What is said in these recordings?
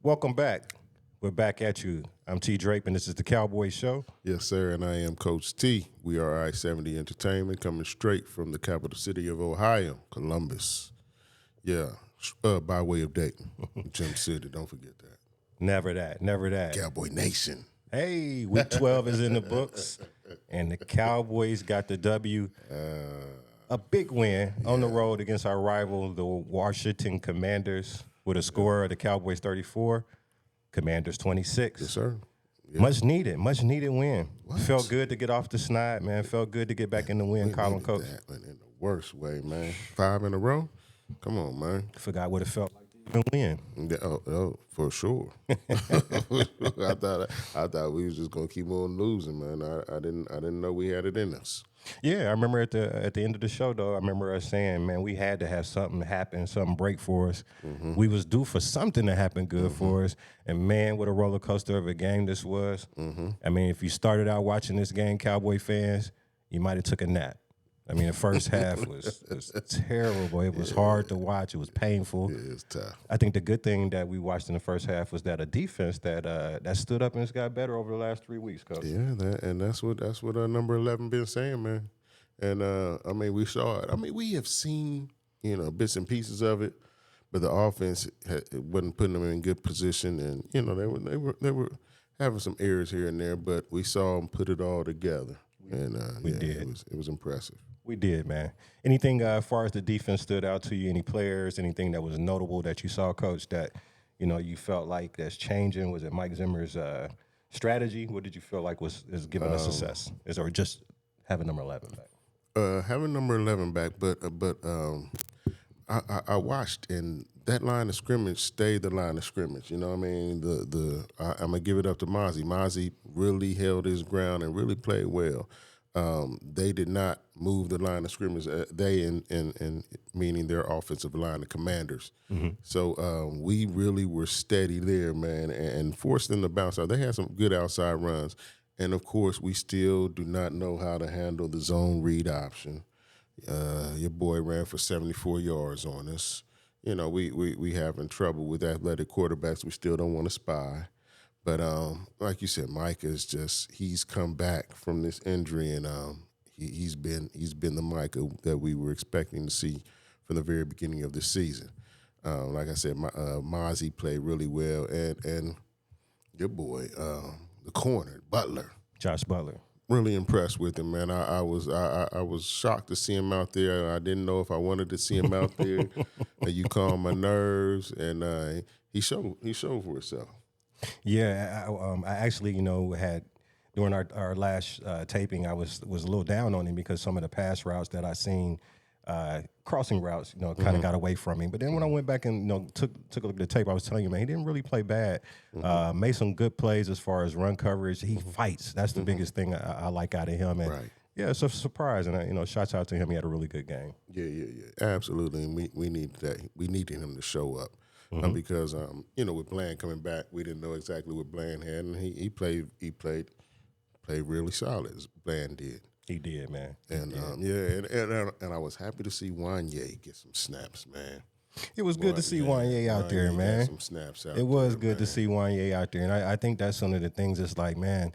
Welcome back. We're back at you. I'm T. Drape, and this is the Cowboys Show. Yes, sir, and I am Coach T. We are I-70 Entertainment, coming straight from the capital city of Ohio, Columbus. Yeah, by way of Dayton, Gem City. Don't forget that. Never that. Never that. Cowboy Nation. Hey, Week 12 is in the books, and the Cowboys got the W. A big win on the road against our rival, the Washington Commanders, with a score of the Cowboys 34, Commanders 26. Yes, sir. Yeah. Much needed win. What? Felt good to get off the snide, man. Felt good to get back in the win column, Coach. That in the worst way, man. 5 in a row? Come on, man. Forgot what it felt like to even win. Yeah, oh, for sure. I thought we was just gonna keep on losing, man. I didn't know we had it in us. Yeah, I remember at the end of the show, though, I remember us saying, man, we had to have something happen, something break for us. Mm-hmm. We was due for something to happen good for us. And, man, what a roller coaster of a game this was. Mm-hmm. I mean, if you started out watching this game, Cowboy fans, you might have took a nap. I mean, the first half was terrible. It was hard to watch. It was painful. Yeah, it's tough. I think the good thing that we watched in the first half was that a defense that stood up and it's got better over the last 3 weeks, Coach. Yeah, that's what number 11 been saying, man. And I mean, we saw it. I mean, we have seen bits and pieces of it, but the offense wasn't putting them in good position, and they were having some errors here and there, but we saw them put it all together, and we did. It was impressive. We did, man. Anything as far as the defense stood out to you? Any players? Anything that was notable that you saw, Coach, that you felt like that's changing? Was it Mike Zimmer's strategy? What did you feel like is giving us success? Or just having number 11 back? Having number 11 back, but I watched, and that line of scrimmage stayed the line of scrimmage. You know what I mean? I'm gonna give it up to Mozzie. Mozzie really held his ground and really played well. They did not move the line of scrimmage. They in meaning their offensive line, the Commanders. Mm-hmm. So we really were steady there, man, and forced them to bounce out. They had some good outside runs, and of course, we still do not know how to handle the zone read option. Your boy ran for 74 yards on us. We having trouble with athletic quarterbacks. We still don't want to spy. But like you said, Mike he's come back from this injury, and he's been the Mike that we were expecting to see from the very beginning of this season. Like I said, Mozzie played really well, and your boy, the corner, Butler. Josh Butler. Really impressed with him, man. I was shocked to see him out there. I didn't know if I wanted to see him out there. You calmed my nerves, and he showed for himself. Yeah, I actually, had during our last taping, I was a little down on him because some of the pass routes that I seen, crossing routes, kind of got away from him. But then when I went back and took a look at the tape, I was telling you, man, he didn't really play bad. Made some good plays as far as run coverage. He fights. That's the biggest thing I like out of him. And right. Yeah, it's a surprise, and shouts out to him. He had a really good game. Yeah, absolutely. And we needed that. We needed him to show up. Because with Bland coming back, we didn't know exactly what Bland had, and he played really solid as Bland did. He did, man. And and I was happy to see Wanye get some snaps, man. It was good to see Wanye out there, man. Some snaps out. It was good to see Wanye out there, and I think that's one of the things. It's like, man,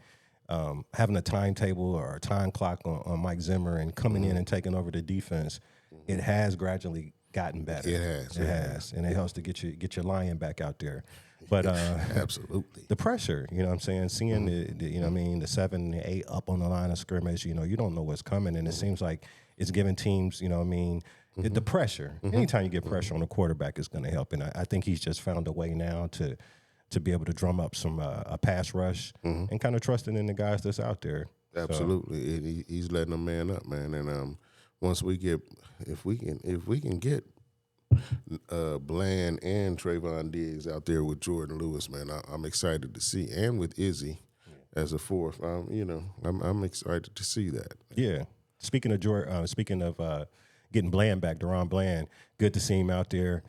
having a timetable or a time clock on Mike Zimmer and coming in and taking over the defense, it has gradually gotten better. It has, and it helps to get your lion back out there. But absolutely, the pressure, what I'm saying, seeing the 7 and 8 up on the line of scrimmage, you don't know what's coming, and it seems like it's giving teams, the pressure. Anytime you get pressure on a quarterback is going to help, and I think he's just found a way now to be able to drum up some a pass rush and kind of trusting in the guys that's out there. Absolutely, so. He's letting them man up, man, and once we get, if we can get Bland and Trayvon Diggs out there with Jordan Lewis, man, I'm excited to see, and with Izzy as a fourth, I'm excited to see that. Yeah. Speaking of getting Bland back, Deron Bland, good to see him out there.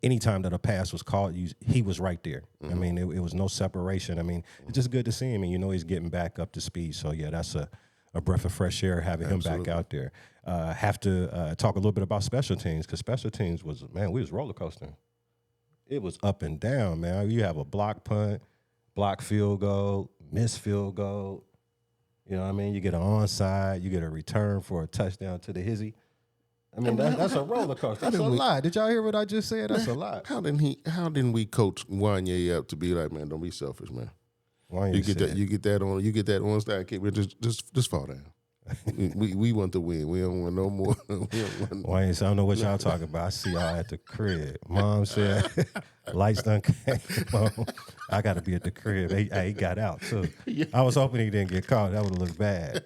Anytime that a pass was called, he was right there. I mean, it was no separation. I mean, it's just good to see him, and he's getting back up to speed. So yeah, that's a breath of fresh air having him back out there. Have to talk a little bit about special teams, because special teams we was roller coasting. it was up and down, man. You have a block punt, block field goal, miss field goal. You know what I mean? You get an onside, you get a return for a touchdown to the hizzy. I mean, that's a roller coaster. That's a lot. Did y'all hear what I just said? That's a lot. How didn't we coach Wanye up to be like, man, don't be selfish, man. You get that on side kick, but just fall down. we want to win. We don't want no more. Wayne, so I don't know what y'all talking about. I see y'all at the crib. Mom said, lights done came on. I got to be at the crib. He got out, too. Yeah. I was hoping he didn't get caught. That would have looked bad.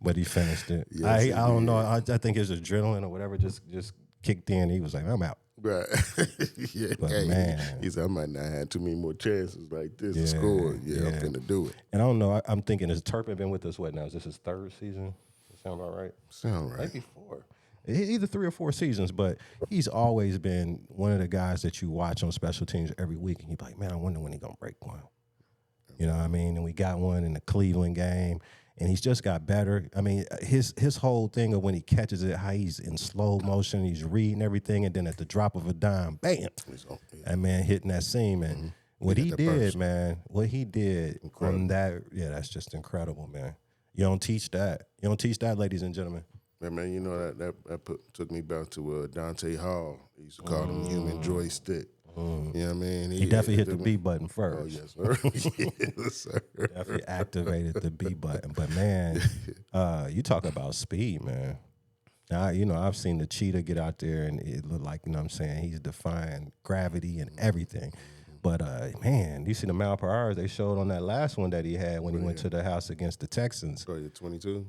But he finished it. Yes, I don't know. I think his adrenaline or whatever just kicked in. He was like, I'm out. Right. Yeah. But man. He said, I might not have too many more chances like this to score. Yeah, I'm going to do it. And I don't know. I'm thinking, has Turpin been with us, what now? Is this his third season? Sound about right? Sound right. Maybe 4. Either 3 or 4 seasons, but he's always been one of the guys that you watch on special teams every week, and you're like, man, I wonder when he's going to break one. You know what I mean? And we got one in the Cleveland game, and he's just got better. I mean, his whole thing of when he catches it, how he's in slow motion, he's reading everything, and then at the drop of a dime, bam, that man hitting that seam. And what he did, man, what he did on that, that's just incredible, man. You don't teach that. You don't teach that, ladies and gentlemen. Yeah, man, you know that took me back to Dante Hall. He used to call him human joystick. You know what I mean? He definitely hit the B button first. Oh, yes, sir. Yes, sir. Definitely activated the B button. But, man, you talk about speed, man. Now, I've seen the cheetah get out there, and it looked like, you know what I'm saying, he's defying gravity and everything. But, man, you see the mile per hour they showed on that last one that he had when he went to the house against the Texans. Oh, you're 22?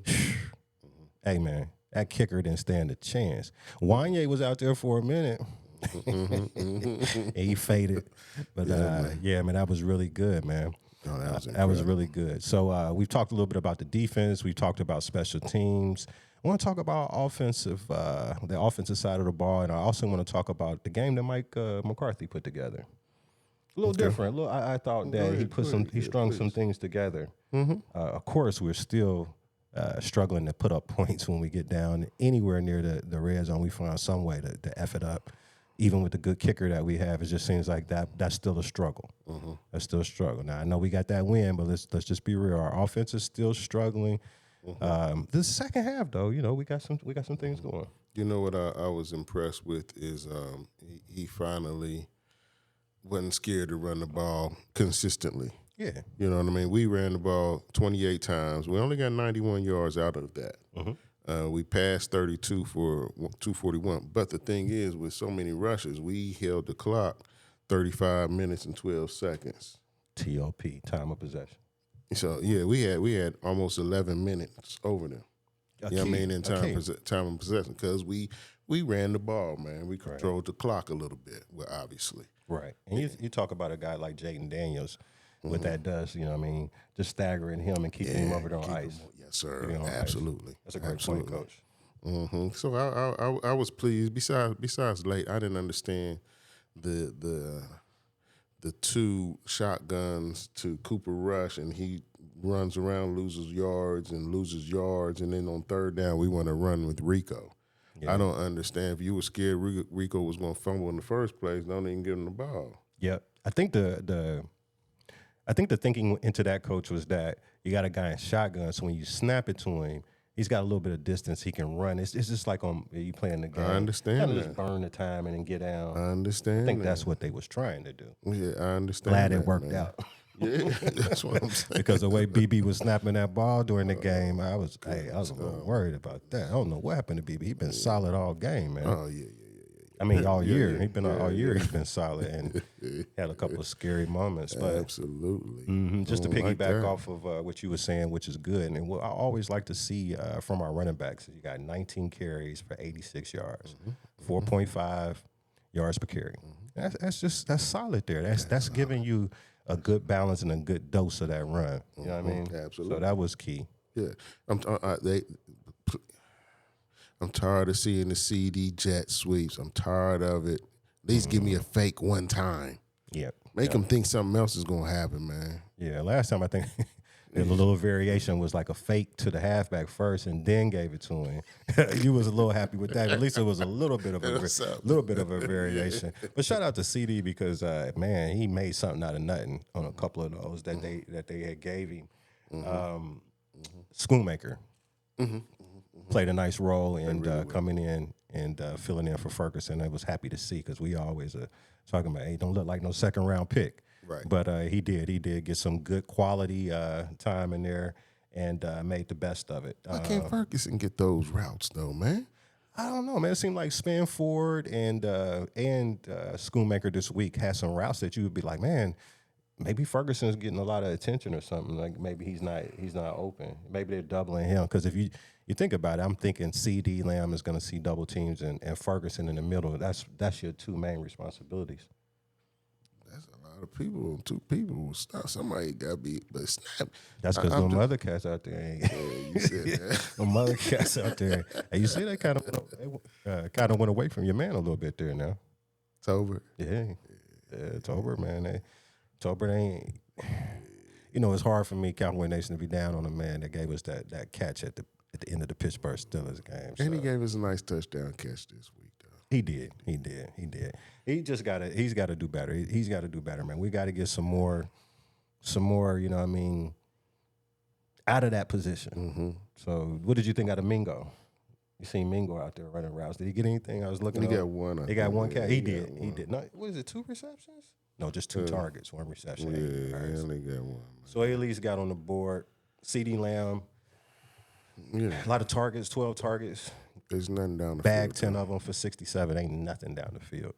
Hey, man, that kicker didn't stand a chance. Wanye was out there for a minute. And he faded. But, man, that was really good, man. Oh, that was really good. So we've talked a little bit about the defense. We've talked about special teams. I want to talk about the offensive side of the ball, and I also want to talk about the game that Mike McCarthy put together. A little different. I thought that he strung some things together. Of course, we're still struggling to put up points when we get down anywhere near the red zone. We find some way to F it up. Even with the good kicker that we have, it just seems like that's still a struggle. That's still a struggle. Now, I know we got that win, but let's just be real. Our offense is still struggling. This second half, though, we got some things going. You know what I was impressed with is he finally wasn't scared to run the ball consistently. Yeah. You know what I mean? We ran the ball 28 times. We only got 91 yards out of that. We passed 32 for 241. But the thing is, with so many rushes, we held the clock 35 minutes and 12 seconds. TOP, time of possession. So, yeah, we had almost 11 minutes over them. You know what I mean? In time of possession. Because we ran the ball, man. We controlled the clock a little bit, obviously. Right. And you talk about a guy like Jaden Daniels, what that does, you know what I mean, just staggering him and keeping him over there on ice. Yes, sir. Absolutely. Ice. That's a great point, Coach. So I was pleased. Besides late, I didn't understand the 2 shotguns to Cooper Rush, and he runs around, loses yards, and then on third down we want to run with Rico. Yeah. I don't understand. If you were scared Rico was going to fumble in the first place, don't even give him the ball. Yep. I think the thinking into that, Coach, was that you got a guy in shotgun, so when you snap it to him, he's got a little bit of distance he can run. It's just like you playing the game. I understand kind of that. Just burn the time and then get down. I understand. I think that's what they was trying to do. Yeah, I understand. Glad it worked out. Yeah, that's what I'm saying. Because the way BB was snapping that ball during the game, I was a little worried about that. I don't know what happened to BB. He's been solid all game, man. Oh yeah. I mean, all year. He's been all year. He's been solid and had a couple of scary moments. But absolutely. Just to piggyback off of what you were saying, which is good, and what I always like to see from our running backs is you got 19 carries for 86 yards, 4.5 yards per carry. That's solid there. That's giving you a good balance and a good dose of that run. You know what I mean? Absolutely. So that was key. Yeah, I'm tired of seeing the CD jet sweeps. I'm tired of it. At least give me a fake one time. Yeah. Make them think something else is going to happen, man. Yeah, last time I think The little variation was like a fake to the halfback first, and then gave it to him. You was a little happy with that. At least it was a little bit of a variation. But shout out to CD because man, he made something out of nothing on a couple of those that they had gave him. Schoonmaker played a nice role in coming in and filling in for Ferguson. I was happy to see because we always talking about, hey, don't look like no second round pick. Right. But he did get some good quality time in there and made the best of it. Why can't Ferguson get those routes though, man? I don't know, man. It seemed like Spanford and Schoonmaker this week had some routes that you would be like, man, maybe Ferguson's getting a lot of attention or something. Like maybe he's not open. Maybe they're doubling him because if you think about it, I'm thinking CD Lamb is going to see double teams and Ferguson in the middle. That's your two main responsibilities. That's a lot of people. Two people. Stop. Somebody got to be. But snap. That's because them other cats out there ain't. Yeah, you said that. Them other cats out there. And you see they kind of went away from your man a little bit there now. Tober. Yeah, Tober, man. Tober ain't. You know, it's hard for me, Cowboy Nation, to be down on a man that gave us that catch at the end of the Pittsburgh Steelers game. So. And he gave us a nice touchdown catch this week, though. He did. He's got to do better. He's got to do better, man. We got to get some more, you know what I mean, out of that position. Mm-hmm. So what did you think out of Mingo? You seen Mingo out there running routes. Did he get anything? I was looking. He got one. He got one catch. He did. No, what is it, 2 receptions? No, just 2 targets, 1 reception. Yeah, he only got one. Man. So he at least got on the board. CD Lamb, a lot of targets, 12 targets. There's nothing down the Bag field. 10 of them for 67. Ain't nothing down the field.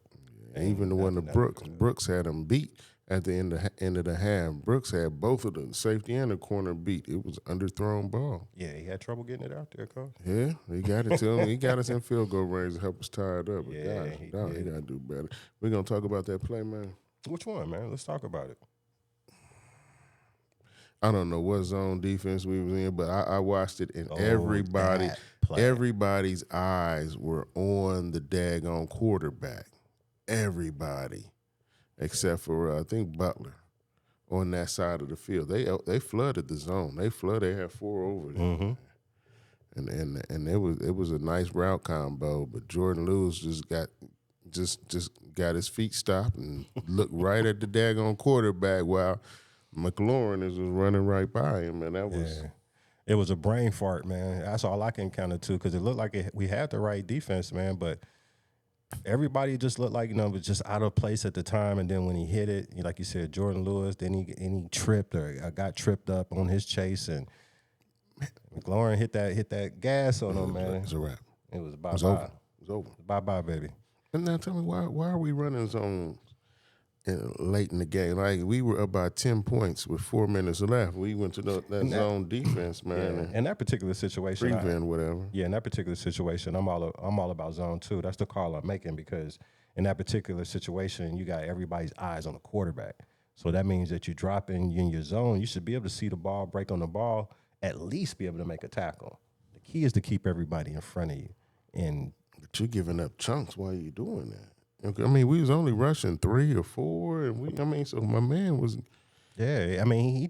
Yeah, even the one to Brooks had him beat at the end of the half. Brooks had both of the safety and the corner beat. It was underthrown ball. Yeah, he had trouble getting it out there, Coach. Yeah, he got it to him. He got us in field goal range to help us tie it up. But Yeah, he got to do better. We're going to talk about that play, man. Which one, man? Let's talk about it. I don't know what zone defense we was in, but I watched it, and everybody's eyes were on the daggone quarterback. Everybody, except for I think Butler, on that side of the field. They flooded the zone. They had 4 over there, and it was a nice route combo. But Jordan Lewis just got his feet stopped and looked right at the daggone quarterback while McLaurin was running right by him, and that was. Yeah. It was a brain fart, man. That's all I can count it to because it looked like we had the right defense, man, but everybody just looked like, was just out of place at the time. And then when he hit it, like you said, Jordan Lewis, then he tripped or got tripped up on his chase, and McLaurin hit that gas on him, man. It was a wrap. It was bye-bye. It was over. Bye-bye, baby. And now tell me, why are we running zones late in the game? Like, we were up by 10 points with 4 minutes left. We went to that zone defense, man. Yeah. In that particular situation, prevent whatever. Yeah, in that particular situation, I'm all about zone 2. That's the call I'm making because in that particular situation, you got everybody's eyes on the quarterback. So that means that you're dropping in your zone. You should be able to see the ball, break on the ball, at least be able to make a tackle. The key is to keep everybody in front of you. But you're giving up chunks while you're doing that. I mean, we was only rushing 3 or 4, and so my man was. Yeah, I mean,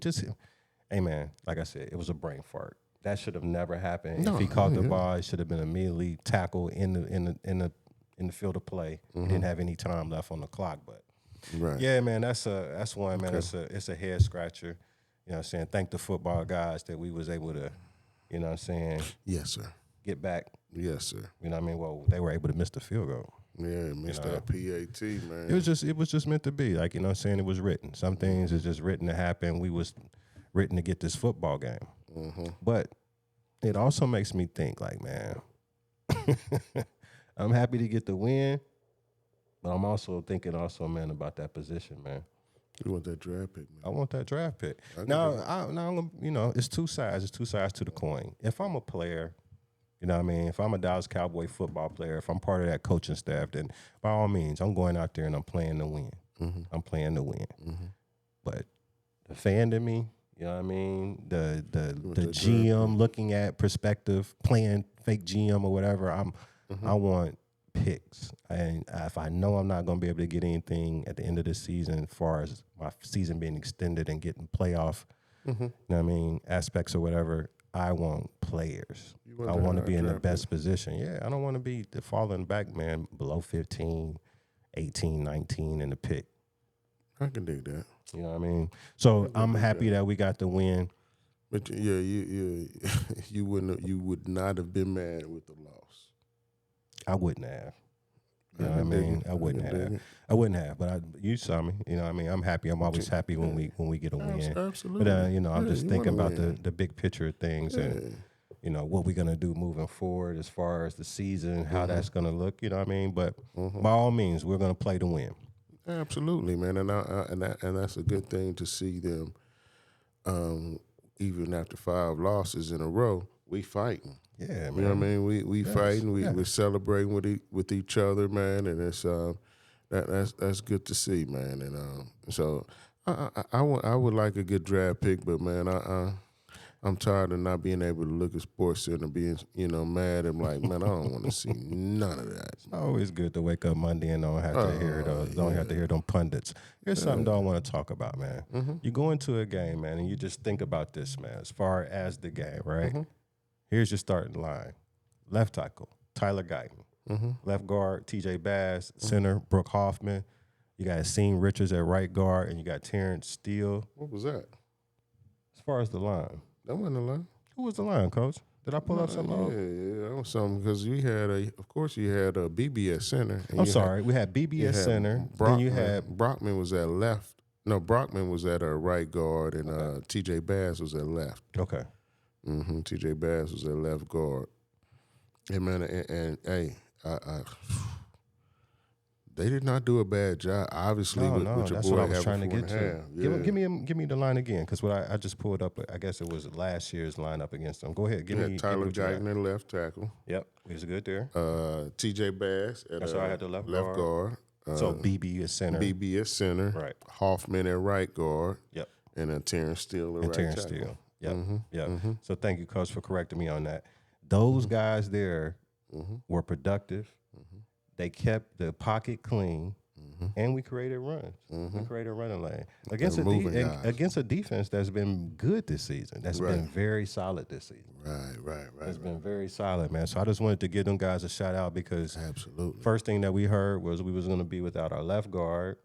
hey man, like I said, it was a brain fart. That should have never happened. If he caught the ball, it should have been immediately tackled in the field of play. He didn't have any time left on the clock, but right. Yeah, man, that's one, man. Okay. It's a head scratcher. You know what I'm saying? Thank the football guys that we was able to, you know what I'm saying? Yes, sir. Get back. Yes, sir. You know what I mean? Well, they were able to miss the field goal. Yeah, missed that PAT, man. It was just meant to be. Like, you know what I'm saying? It was written. Some things is just written to happen. We was written to get this football game. Mm-hmm. But it also makes me think, like, man, I'm happy to get the win, but I'm also thinking man, about that position, man. You want that draft pick, man? I want that draft pick. Now, you know, it's two sides. It's two sides to the coin. If I'm a player, you know what I mean? If I'm a Dallas Cowboy football player, if I'm part of that coaching staff, then by all means, I'm going out there and I'm playing to win. Mm-hmm. I'm playing to win. Mm-hmm. But the fan to me, you know what I mean? The GM looking at perspective, playing fake GM or whatever, I want picks. And if I know I'm not going to be able to get anything at the end of the season as far as my season being extended and getting playoff you know what I mean, aspects or whatever. I want players. I want to be in the best position. Yeah, I don't want to be the falling back, man, below 15, 18, 19 in the pick. I can dig that. You know what I mean? So I'm happy that we got the win. But yeah, you would not have been mad with the loss. I wouldn't have. You know what I mean? I wouldn't have. But you saw me. You know what I mean? I'm happy. I'm always happy when we get a win. Absolutely. But you know, I'm just thinking about the big picture of things and you know what we're gonna do moving forward as far as the season, how that's gonna look. You know what I mean? But by all means, we're gonna play to win. Absolutely, man, and that's a good thing to see them. Even after 5 losses in a row, we fighting. Yeah, man. You know what I mean? We fighting. We're celebrating with each other, man, and it's that's good to see, man. And so I would like a good draft pick, but man, I'm tired of not being able to look at Sports Center being mad. I'm like, man, I don't want to see none of that. It's always good to wake up Monday and don't have to hear those. Don't have to hear them pundits. Here's something I want to talk about, man. You go into a game, man, and you just think about this, man. As far as the game, right? Here's your starting line: left tackle Tyler Guyton, left guard T.J. Bass, center Brooke Hoffman. You got Sean Richards at right guard, and you got Terrence Steele. What was that? As far as the line, that wasn't a line. Who was the line, Coach? Did I pull up something? Yeah, that was something because you had of course, you had a BB at center. I'm sorry, we had BB at center. Then you had Brockman was at left. No, Brockman was at a right guard, and T.J. Bass was at left. Okay. T.J. Bass was at left guard. Hey man, and hey, they did not do a bad job. Obviously, with your that's boy what I was trying to get to. Yeah. Give me the line again, because what I just pulled up. I guess it was last year's lineup against them. Go ahead, give me Tyler Guyton at left tackle. Yep, he was good there. T.J. Bass at I had the left guard. So BB is center. BB at center. Right. Hoffman at right guard. Yep. And Terrence Steele at right tackle. Steele. Yep. Yep. So thank you, Coach, for correcting me on that. Those guys there were productive. They kept the pocket clean. And we created runs. We created a running lane against a defense that's been good this season. That's been very solid this season. Right. It's been very solid, man. So I just wanted to give them guys a shout out because absolutely, first thing that we heard was we was going to be without our left guard,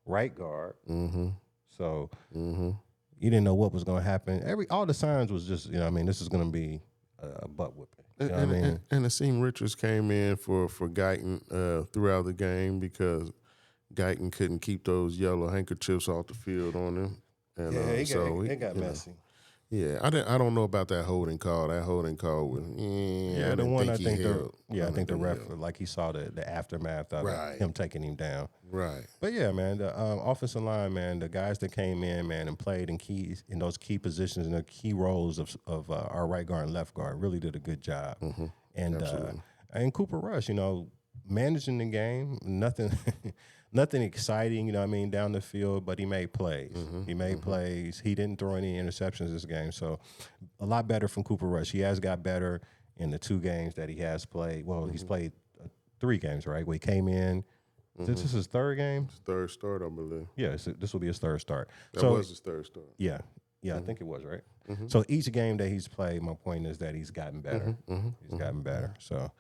right guard. So you didn't know what was going to happen. All the signs was just, you know what I mean, this is going to be a butt whooping. You know what I mean? And Asim Richards came in for Guyton throughout the game because Guyton couldn't keep those yellow handkerchiefs off the field on him. And, it got messy. Yeah, I don't know about that holding call. That holding call was the one I think the ref like he saw the aftermath of him taking him down. Right. But yeah, man, the offensive line, man, the guys that came in, man, and played in those key positions and the key roles of our right guard and left guard really did a good job. And Cooper Rush, you know, managing the game, nothing exciting, you know what I mean, down the field, but he made plays. He made plays. He didn't throw any interceptions this game. So a lot better from Cooper Rush. He has got better in the 2 games that he has played. Well, he's played 3 games, right? Where he came in. This is his 3rd game? His 3rd start, I believe. Yeah, this will be his 3rd start. That was his 3rd start. Yeah, I think it was, right? So each game that he's played, my point is that he's gotten better. He's gotten better. So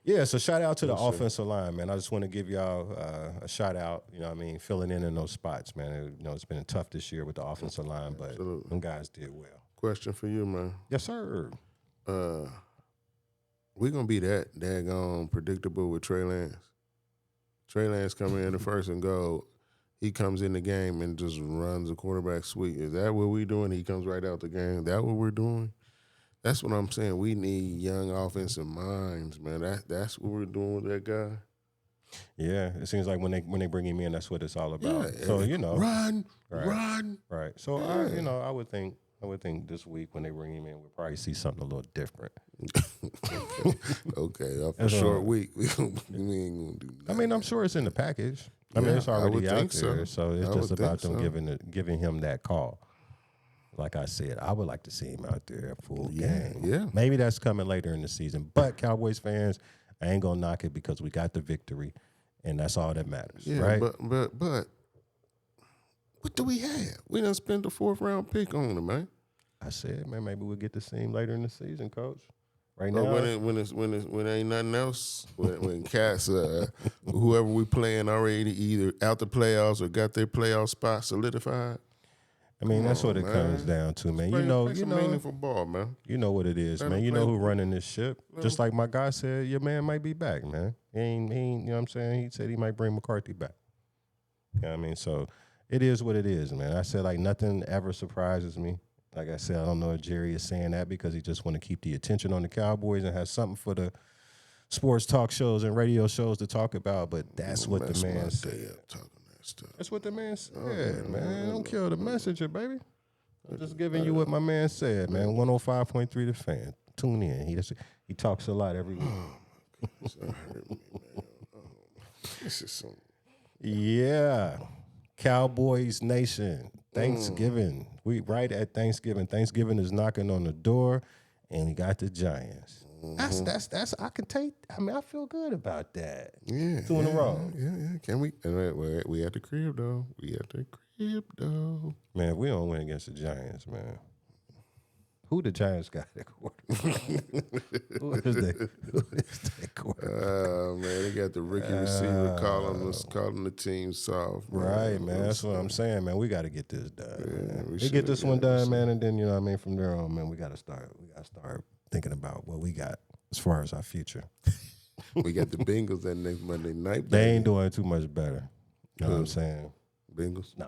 yeah, so shout out to the offensive line, man. I just want to give y'all a shout out, you know what I mean, filling in those spots, man. It's been tough this year with the offensive line, but them guys did well. Question for you, man. Yes, sir. We going to be that daggone predictable with Trey Lance. Trey Lance coming in the first and go. He comes in the game and just runs a quarterback sweep. Is that what we're doing? He comes right out the game. Is that what we're doing? That's what I'm saying. We need young offensive minds, man. That's what we're doing with that guy. Yeah, it seems like when they bring him in, that's what it's all about. Yeah, so run. Right. So I would think this week when they bring him in, we'll probably see something a little different. Okay, for a short week, we ain't gonna do nothing. I mean, I'm sure it's in the package. I mean, it's already out there, so it's just about them giving him that call. Like I said, I would like to see him out there at full game. Yeah. Maybe that's coming later in the season. But Cowboys fans, I ain't gonna knock it because we got the victory, and that's all that matters, right? But What do we have? We done spent the 4th round pick on him, man. I said, man, maybe we'll get to see him later in the season, Coach. Right But now, when ain't nothing else, when cats, whoever we playing already either out the playoffs or got their playoff spot solidified. I mean, that's what it comes down to, man. Play some meaningful ball, man. You know what it is, Let man. him You know play. who running this ship. Just like my guy said, your man might be back, man. He ain't, you know what I'm saying? He said he might bring McCarthy back. You know what I mean? So it is what it is, man. I said, like, nothing ever surprises me. Like I said, I don't know if Jerry is saying that because he just want to keep the attention on the Cowboys and have something for the sports talk shows and radio shows to talk about, but that's what the man said. That's what the man said, man. Don't kill the messenger, baby. I'm just giving you what my man said, man. 105.3 The Fan. Tune in. He talks a lot every week. That hurt me, man. This is some. Yeah. Cowboys Nation. Thanksgiving. We right at Thanksgiving. Thanksgiving is knocking on the door, and we got the Giants. That's I can take. I mean, I feel good about that. Yeah. 2 in a row. Yeah. Can we? We at the crib, though. Man, if we don't win against the Giants, man. Who the Giants got at quarterback? Who is that quarterback? Man, they got the rookie receiver calling the team soft. Right, man. That's what I'm saying, man. We got to get this done. Man. We get this one done, man, and then, you know what I mean, from there on, man, we got to start thinking about what we got as far as our future. We got the Bengals that next Monday night. They ain't doing too much better. You know what I'm saying? Bengals? Nah.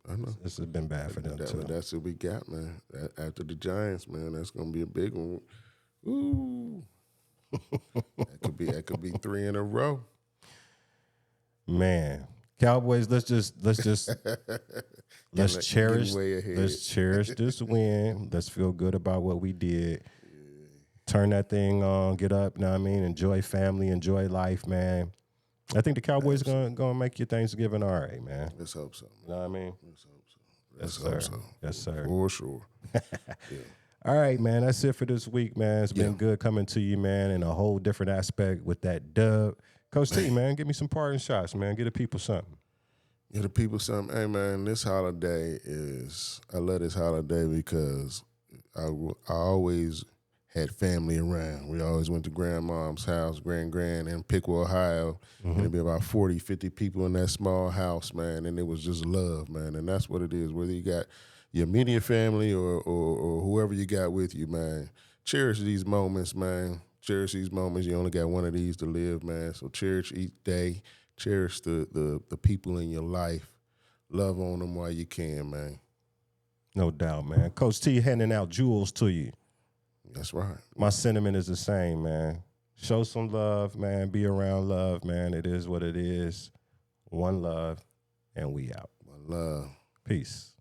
I know. This has been bad for them, too. That's what we got, man. After the Giants, man, that's going to be a big one. Ooh. That could be 3 in a row. Man. Cowboys, let's cherish this win. Let's feel good about what we did. Turn that thing on, get up, know what I mean? Enjoy family, enjoy life, man. I think the Cowboys gonna make your Thanksgiving all right, man. Let's hope so. You know what I mean? Let's hope so. Yes, sir. For sure. Yeah. All right, man. That's it for this week, man. It's been good coming to you, man, in a whole different aspect with that dub. Coach T, man, give me some parting shots, man. Give the people something. Give the people something. Hey, man, this holiday I love this holiday because I always had family around. We always went to grandmom's house, grand, in Piqua, Ohio, and it'd be about 40, 50 people in that small house, man, and it was just love, man, and that's what it is, whether you got your immediate family or whoever you got with you, man. Cherish these moments, man. Cherish these moments. You only got one of these to live, man, so cherish each day. Cherish the people in your life. Love on them while you can, man. No doubt, man. Coach T handing out jewels to you. That's right. My sentiment is the same, man. Show some love, man. Be around love, man. It is what it is. One love, and we out. One love. Peace.